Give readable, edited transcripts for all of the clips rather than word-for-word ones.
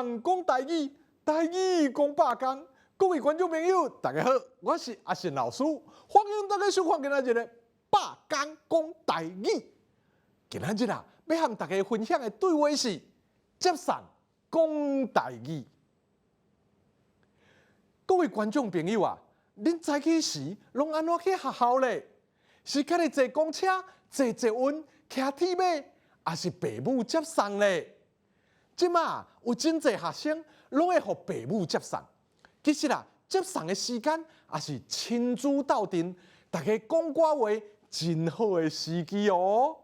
人讲台语，台语讲百工。各位观众朋友，大家好，我是阿信老师，欢迎大家收看今仔日的百工讲台语。今仔日啊，要和大家分享的对话是接送讲台语。各位观众朋友啊，恁早起时拢安怎去学校咧？是家己坐公车、坐捷运、骑铁马，还是父母接送咧？即马有真侪学生拢会互父母接送。其实啊，接送的时间也是亲子斗阵，大家讲歌话真好的时机哦。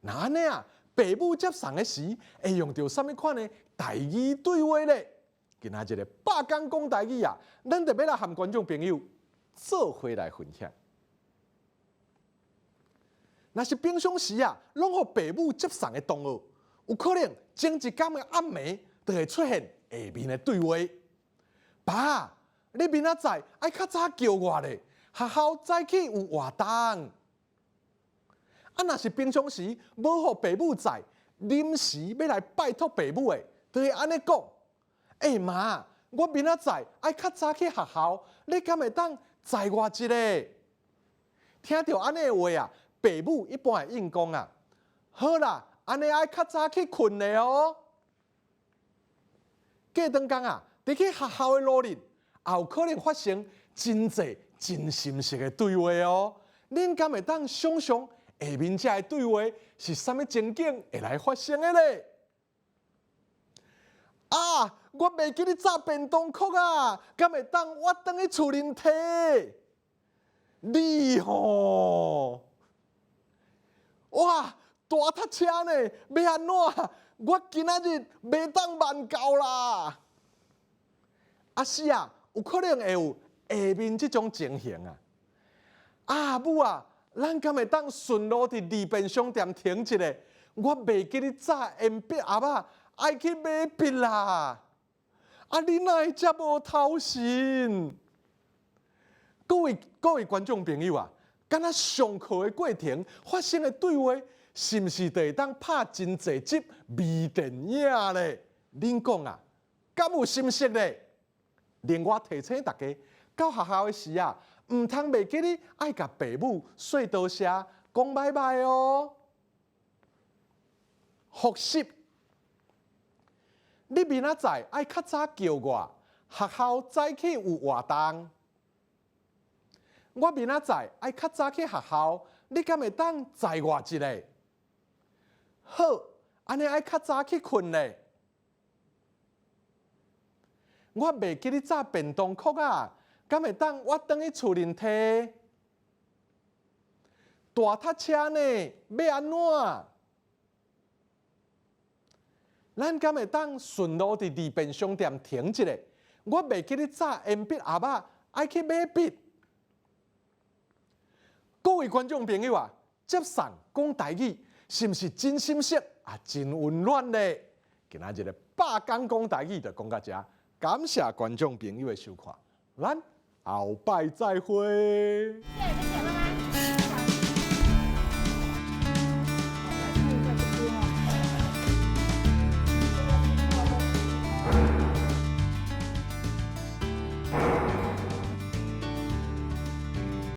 那安尼啊，父母接送的时会用到什么款的台语对话咧？今仔日的百工讲台语啊，咱特别来和观众朋友做伙来分享。若是平常时啊，拢互父母接送的同学，有可能前一天的暗暝就会出现下面的对话。爸，你明仔载爱较早叫我咧，学校早起有活动。啊，若是平常时无互父母在，临时要来拜托父母的，就会安尼讲：妈，我明仔载爱较早去学校，你敢会当载我一个？听到安尼的话啊，父母一般会应讲啊：好啦，安尼爱较早去困咧哦。过顿工啊。伫去学校的路里，也有可能发生真侪真心实的对话哦。恁敢会当想象下面这的对话是啥物情景会来发生的咧？啊，我袂记你炸便当壳啊，敢会当我转去厝里摕？你吼，哇，大塞车呢，要安怎？我今仔日袂当慢到啦。啊是啊，有可能会有下面这种情形啊。啊母啊，咱敢会当顺路伫利便商店停一下？我袂记你早鉛笔盒仔爱去买笔啦。啊，你哪会遮无偷心？各位观众朋友啊，敢若上课的过程发生的对话，是毋是就会当拍真侪集微电影咧？恁讲啊，敢有心实咧？另外提醒大家，到学校的时啊，唔通袂记你爱甲父母说多谢、讲拜拜哦。复习，你明仔载爱较早叫我，学校早起有活动。我明仔载爱较早去学校，你敢会当载我一个？好，安尼爱较早去困咧。我袂记你炸便当壳啊，敢会当我转去厝里摕？大塞车呢，要安怎？咱敢会当顺路伫利便商店停一下？我袂记你炸鉛笔盒仔爱去买笔。各位观众朋友啊，接送讲台语是毋是真心实啊，真温暖咧？今仔日的百工讲台语就讲到这。感谢观众朋友的收看，咱后摆再会。